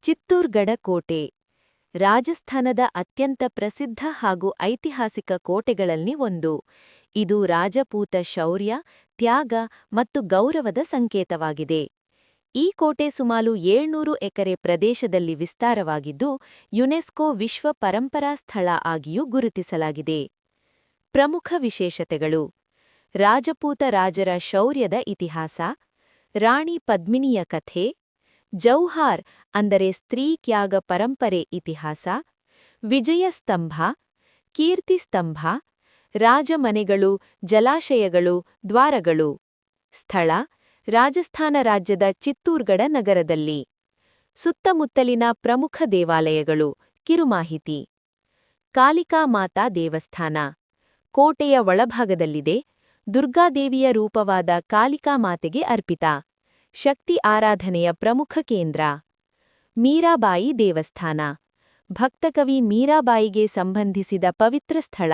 ಚಿತ್ತೂರ್ಗಢ ಕೋಟೆ ರಾಜಸ್ಥಾನದ ಅತ್ಯಂತ ಪ್ರಸಿದ್ಧ ಹಾಗೂ ಐತಿಹಾಸಿಕ ಕೋಟೆಗಳಲ್ಲಿ ಒಂದು. ಇದು ರಾಜಪೂತ ಶೌರ್ಯ, ತ್ಯಾಗ ಮತ್ತು ಗೌರವದ ಸಂಕೇತವಾಗಿದೆ. ಈ ಕೋಟೆ ಸುಮಾರು 700 ಎಕರೆ ಪ್ರದೇಶದಲ್ಲಿ ವಿಸ್ತಾರವಾಗಿದ್ದು, ಯುನೆಸ್ಕೋ ವಿಶ್ವ ಪರಂಪರಾ ಸ್ಥಳ ಆಗಿಯೂ ಗುರುತಿಸಲಾಗಿದೆ. ಪ್ರಮುಖ ವಿಶೇಷತೆಗಳು: ರಾಜಪೂತ ರಾಜರ ಶೌರ್ಯದ ಇತಿಹಾಸ, ರಾಣಿ ಪದ್ಮಿನಿಯ ಕಥೆ, ಜೌಹಾರ್ ಅಂದರೆ ಸ್ತ್ರೀ ತ್ಯಾಗ ಪರಂಪರೆ ಇತಿಹಾಸ, ವಿಜಯ ಸ್ತಂಭ, ಕೀರ್ತಿ ಸ್ತಂಭ, ರಾಜಮನೆಗಳು, ಜಲಾಶಯಗಳು, ದ್ವಾರಗಳು. ಸ್ಥಳ: ರಾಜಸ್ಥಾನ ರಾಜ್ಯದ ಚಿತ್ತೂರ್ಗಢ ನಗರದಲ್ಲಿ. ಸುತ್ತಮುತ್ತಲಿನ ಪ್ರಮುಖ ದೇವಾಲಯಗಳು. ಕಿರುಮಾಹಿತಿ: ಕಾಲಿಕಾ ಮಾತಾ ದೇವಸ್ಥಾನ ಕೋಟೆಯ ಒಳಭಾಗದಲ್ಲಿದೆ. ದುರ್ಗಾದೇವಿಯ ರೂಪವಾದ ಕಾಲಿಕಾ ಮಾತೆಗೆ ಅರ್ಪಿತ. ಶಕ್ತಿ ಆರಾಧನೆಯ ಪ್ರಮುಖ ಕೇಂದ್ರ. ಮೀರಾಬಾಯಿ ದೇವಸ್ಥಾನ ಭಕ್ತಕವಿ ಮೀರಾಬಾಯಿಗೆ ಸಂಬಂಧಿಸಿದ ಪವಿತ್ರ ಸ್ಥಳ.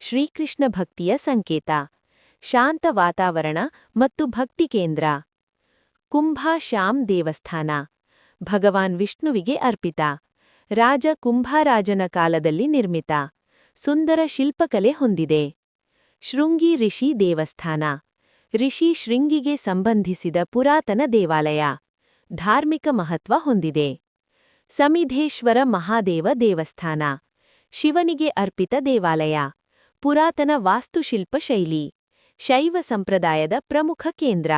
ಶ್ರೀಕೃಷ್ಣ ಭಕ್ತಿಯ ಸಂಕೇತ. ಶಾಂತ ವಾತಾವರಣ ಮತ್ತು ಭಕ್ತಿ ಕೇಂದ್ರ. ಕುಂಭಾ ಶ್ಯಾಮ್ ದೇವಸ್ಥಾನ ಭಗವಾನ್ ವಿಷ್ಣುವಿಗೆ ಅರ್ಪಿತ. ರಾಜ ಕುಂಭಾರಾಜನ ಕಾಲದಲ್ಲಿ ನಿರ್ಮಿತ. ಸುಂದರ ಶಿಲ್ಪಕಲೆ ಹೊಂದಿದೆ. ಶೃಂಗಿ ರಿಷಿ ದೇವಸ್ಥಾನ ರಿಷಿ ಶೃಂಗಿಗೆ ಸಂಬಂಧಿಸಿದ ಪುರಾತನ ದೇವಾಲಯ. ಧಾರ್ಮಿಕ ಮಹತ್ವ ಹೊಂದಿದೆ. ಸಮಿಧೇಶ್ವರ ಮಹಾದೇವ ದೇವಸ್ಥಾನ ಶಿವನಿಗೆ ಅರ್ಪಿತ ದೇವಾಲಯ. ಪುರಾತನ ವಾಸ್ತುಶಿಲ್ಪ ಶೈಲಿ. ಶೈವ ಸಂಪ್ರದಾಯದ ಪ್ರಮುಖ ಕೇಂದ್ರ.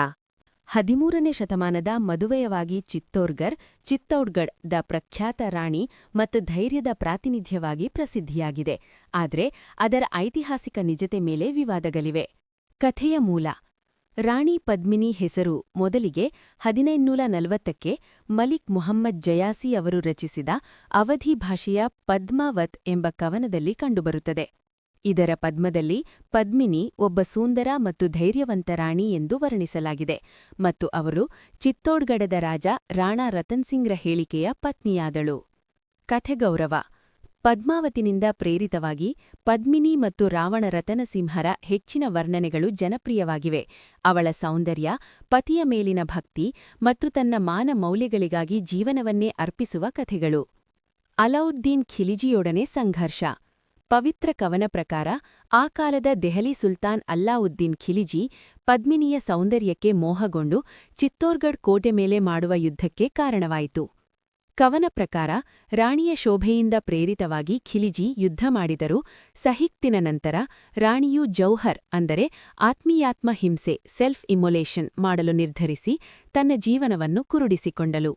13ನೇ ಶತಮಾನದ ಮದುವೆಯವಾಗಿ ಚಿತ್ತೌಡ್ಗಢ್ ದ ಪ್ರಖ್ಯಾತ ರಾಣಿ ಮತ್ತು ಧೈರ್ಯದ ಪ್ರಾತಿನಿಧ್ಯವಾಗಿ ಪ್ರಸಿದ್ಧಿಯಾಗಿದೆ. ಆದರೆ ಅದರ ಐತಿಹಾಸಿಕ ನಿಜತೆ ಮೇಲೆ ವಿವಾದಗಳಿವೆ. ಕಥೆಯ ಮೂಲ: ರಾಣಿ ಪದ್ಮಿನಿ ಹೆಸರು ಮೊದಲಿಗೆ 1540ಕ್ಕೆ ಮಲಿಕ್ ಮುಹಮ್ಮದ್ ಜಯಾಸಿ ಅವರು ರಚಿಸಿದ ಅವಧಿ ಭಾಷೆಯ ಪದ್ಮಾವತ್ ಎಂಬ ಕವನದಲ್ಲಿ ಕಂಡುಬರುತ್ತದೆ. ಇದರ ಪದ್ಮದಲ್ಲಿ ಪದ್ಮಿನಿ ಒಬ್ಬ ಸುಂದರ ಮತ್ತು ಧೈರ್ಯವಂತ ರಾಣಿ ಎಂದು ವರ್ಣಿಸಲಾಗಿದೆ ಮತ್ತು ಅವರು ಚಿತ್ತೋಡ್ಗಢದ ರಾಜ ರಾಣಾ ರತನ್ ಸಿಂಗ್ರ ಹೇಳಿಕೆಯ ಪತ್ನಿಯಾದಳು. ಕಥೆ ಗೌರವ: ಪದ್ಮಾವತಿನಿಂದ ಪ್ರೇರಿತವಾಗಿ ಪದ್ಮಿನಿ ಮತ್ತು ರಾವಣ ರತನಸಿಂಹರ ಹೆಚ್ಚಿನ ವರ್ಣನೆಗಳು ಜನಪ್ರಿಯವಾಗಿವೆ. ಅವಳ ಸೌಂದರ್ಯ, ಪತಿಯ ಮೇಲಿನ ಭಕ್ತಿ ಮತ್ತು ತನ್ನ ಮಾನ ಮೌಲ್ಯಗಳಿಗಾಗಿ ಜೀವನವನ್ನೇ ಅರ್ಪಿಸುವ ಕಥೆಗಳು. ಅಲೌದ್ದೀನ್ ಖಿಲಿಜಿಯೊಡನೆ ಸಂಘರ್ಷ: ಪವಿತ್ರ ಕವನ ಪ್ರಕಾರ ಆ ಕಾಲದ ದೆಹಲಿ ಸುಲ್ತಾನ್ ಅಲ್ಲಾವುದ್ದೀನ್ ಖಿಲಿಜಿ ಪದ್ಮಿನಿಯ ಸೌಂದರ್ಯಕ್ಕೆ ಮೋಹಗೊಂಡು ಚಿತ್ತೋರ್ಗಢ್ ಕೋಟೆ ಮೇಲೆ ಮಾಡುವ ಯುದ್ಧಕ್ಕೆ ಕಾರಣವಾಯಿತು. ಕವನ ಪ್ರಕಾರ ರಾಣಿಯ ಶೋಭೆಯಿಂದ ಪ್ರೇರಿತವಾಗಿ ಖಿಲಿಜಿ ಯುದ್ಧ ಮಾಡಿದರು. ಸಹಿಕ್ತಿನ ನಂತರ ರಾಣಿಯು ಜೌಹರ್ ಅಂದರೆ ಆತ್ಮೀಯಾತ್ಮ ಹಿಂಸೆ ಸೆಲ್ಫ್ ಇಮೊಲೇಷನ್ ಮಾಡಲು ನಿರ್ಧರಿಸಿ ತನ್ನ ಜೀವನವನ್ನು ಕುರುಡಿಸಿಕೊಂಡಳು.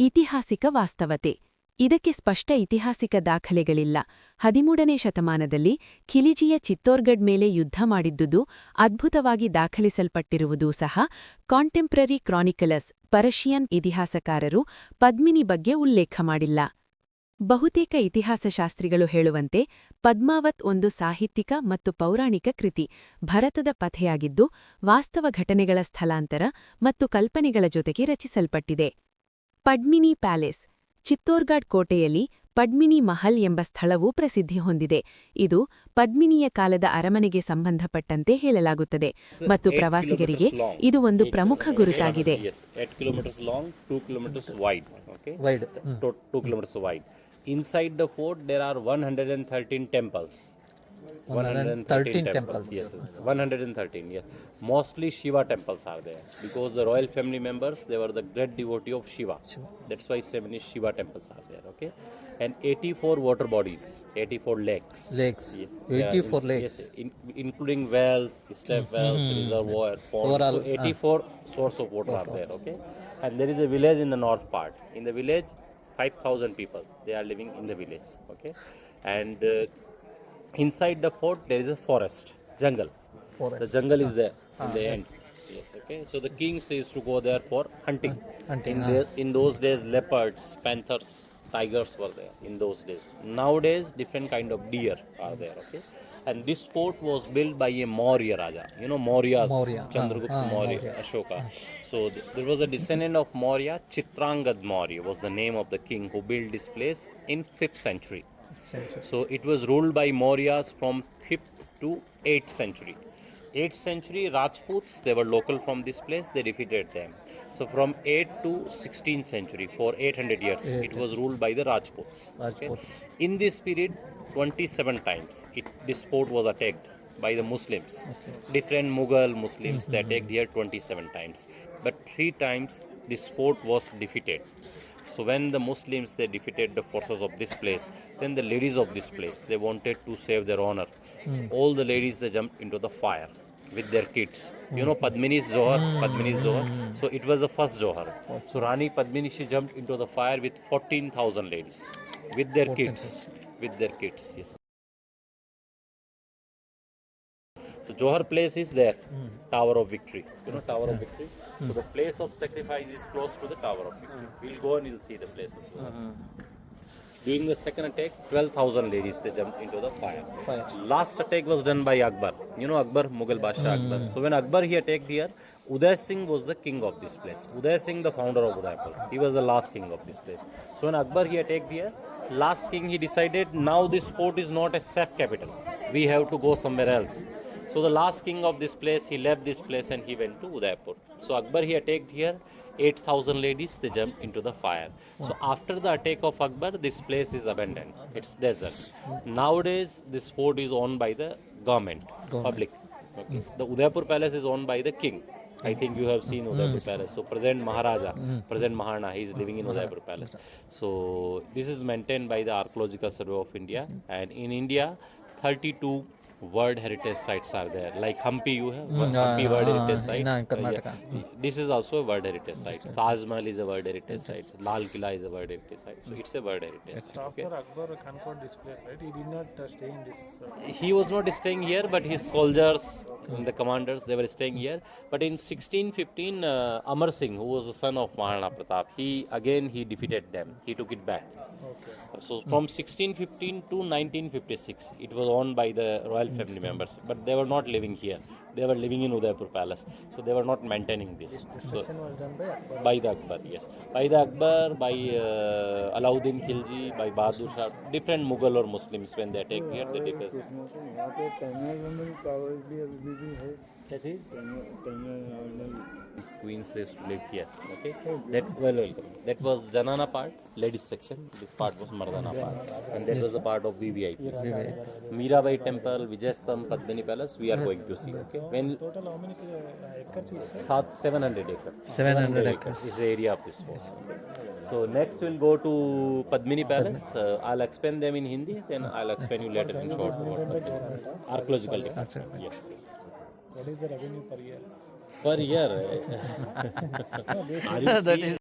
ಇತಿಹಾಸಿಕ ವಾಸ್ತವತೆ: ಇದಕ್ಕೆ ಸ್ಪಷ್ಟ ಇತಿಹಾಸಿಕ ದಾಖಲೆಗಳಿಲ್ಲ. 13ನೇ ಶತಮಾನದಲ್ಲಿ ಖಿಲಿಜಿಯ ಚಿತ್ತೋರ್ಗಢ್ ಮೇಲೆ ಯುದ್ಧ ಮಾಡಿದ್ದುದು ಅದ್ಭುತವಾಗಿ ದಾಖಲಿಸಲ್ಪಟ್ಟಿರುವುದೂ ಸಹ ಕಾಂಟೆಂಪ್ರರಿ ಕ್ರಾನಿಕಲರ್ಸ್ ಪರ್ಷಿಯನ್ ಇತಿಹಾಸಕಾರರು ಪದ್ಮಿನಿ ಬಗ್ಗೆ ಉಲ್ಲೇಖ ಮಾಡಿಲ್ಲ. ಬಹುತೇಕ ಇತಿಹಾಸಶಾಸ್ತ್ರಿಗಳು ಹೇಳುವಂತೆ ಪದ್ಮಾವತ್ ಒಂದು ಸಾಹಿತ್ಯಿಕ ಮತ್ತು ಪೌರಾಣಿಕ ಕೃತಿ, ಭರತದ ಪಥೆಯಾಗಿದ್ದು ವಾಸ್ತವ ಘಟನೆಗಳ ಸ್ಥಳಾಂತರ ಮತ್ತು ಕಲ್ಪನೆಗಳ ಜೊತೆಗೆ ರಚಿಸಲ್ಪಟ್ಟಿದೆ. ಪಡ್ಮಿನಿ ಪ್ಯಾಲೇಸ್ ಚಿತ್ತೋರ್ಗಢ್ ಕೋಟೆಯಲ್ಲಿ ಪಡ್ಮಿನಿ ಮಹಲ್ ಎಂಬ ಸ್ಥಳವೂ ಪ್ರಸಿದ್ಧಿ ಹೊಂದಿದೆ. ಇದು ಪದ್ಮಿನಿಯ ಕಾಲದ ಅರಮನೆಗೆ ಸಂಬಂಧಪಟ್ಟಂತೆ ಹೇಳಲಾಗುತ್ತದೆ ಮತ್ತು ಪ್ರವಾಸಿಗರಿಗೆ ಇದು ಒಂದು ಪ್ರಮುಖ ಗುರುತಾಗಿದೆ. Inside the fort there are 113 temples. 113 temples. Yes, 113, yes. Mostly Shiva temples are there because the royal family members, they were the great devotee of Shiva. That's why so many Shiva temples are there, okay? And 84 water bodies, 84 lakes. Lakes. Yes. 84 lakes. Yes, including wells, step wells, reservoir, ponds. Overall, So 84 source of water are there, okay? And there is a village in the north part. In the village, 5,000 people, they are living in the village, okay? And inside the fort there is a jungle. The jungle is there in the end. Yes, okay. So the kings used to go there for hunting. In those days, leopards, panthers, tigers were there in those days. Nowadays, different kind of deer are there, okay? And this fort was built by a Maurya Raja. You know Mauryas, Chandragupta Maurya, Ashoka. So there was a descendant of Maurya, Chitrangad Maurya was the name of the king who built this place in 5th century. So it was ruled by Mauryas from 5th to 8th century. 8th century Rajputs, they were local from this place, they defeated them. So from 8th to 16th century, for 800 years, it was ruled by the Rajputs. Rajputs. In this period, 27 times this fort was attacked by the Muslims. Different Mughal Muslims, they attacked here 27 times. But 3 times this fort was defeated. So when the Muslims, they defeated the forces of this place, then the ladies of this place, they wanted to save their honor. So all the ladies, they jumped into the fire with their kids. You know Padmini's Johar, Padmini's Johar. So it was the first Johar. So Rani Padmini, she jumped into the fire with 14,000 ladies with their kids. With their kids, yes. So Johar place is there, Tower of Victory. You know Tower of Victory? So the place of sacrifice is close to the Tower of Victory. We'll go and we'll see the place of Johar. During the second attack, 12,000 ladies, they jumped into the fire. Last attack was done by Akbar. You know Akbar, Mughal Basha Akbar. So when Akbar he attacked here, Uday Singh was the king of this place. Uday Singh, the founder of Udaipur. He was the last king of this place. So when Akbar he attacked here, last king he decided, now this fort is not a safe capital. We have to go somewhere else. So the last king of this place, he left this place and he went to Udaipur. So Akbar he attacked here, 8,000 ladies, they jumped into the fire. So after the attack of Akbar, this place is abandoned. It's desert. Nowadays, this fort is owned by the government, public. Okay. The Udaipur palace is owned by the king. I think you have seen Udaipur palace. So present Maharaja, present Maharana, he is living in Udaipur palace. So this is maintained by the Archaeological Survey of India. And in India, 32 World Heritage Sites are there. Like Hampi, you have Hampi World Heritage Site. in Karnataka. This is also a World Heritage Site. Taj Mahal is a World Heritage Site. Lal Killa is a World Heritage Site. So it's a World Heritage Site. Okay? After Akbar conquered this place, right? He did not stay in this. He was not staying here, but his soldiers, the commanders, they were staying here. But in 1615, Amar Singh, who was the son of Maharana Pratap, he defeated them. He took it back. Okay. So from 1615 to 1956, it was owned by the royal family members, but they were not living here. They were living in Udaipur Palace, so they were not maintaining this. So Destruction was done by Akbar. by the Akbar, yes, by the Akbar, by Alauddin Khilji, by Bahadur Shah, different Mughal or Muslims when they attacked here, they did. यहाँ पे कन्या में power भी अभी भी है Queens used to live here. Okay, that was Janana part, ladies section. This part was Mardana part, and that was a part of VVIP. Mirabai Temple, Vijayastham, Padmini Palace. We are going to see. Okay, when Total how many acres? 700 acres. 700 acres. is the area of this fort. So next we'll go to Padmini Palace. I'll explain them in Hindi, then I'll explain you later in short. Archaeological department. Yes. What is the revenue per year? Per year. Are you That seeing is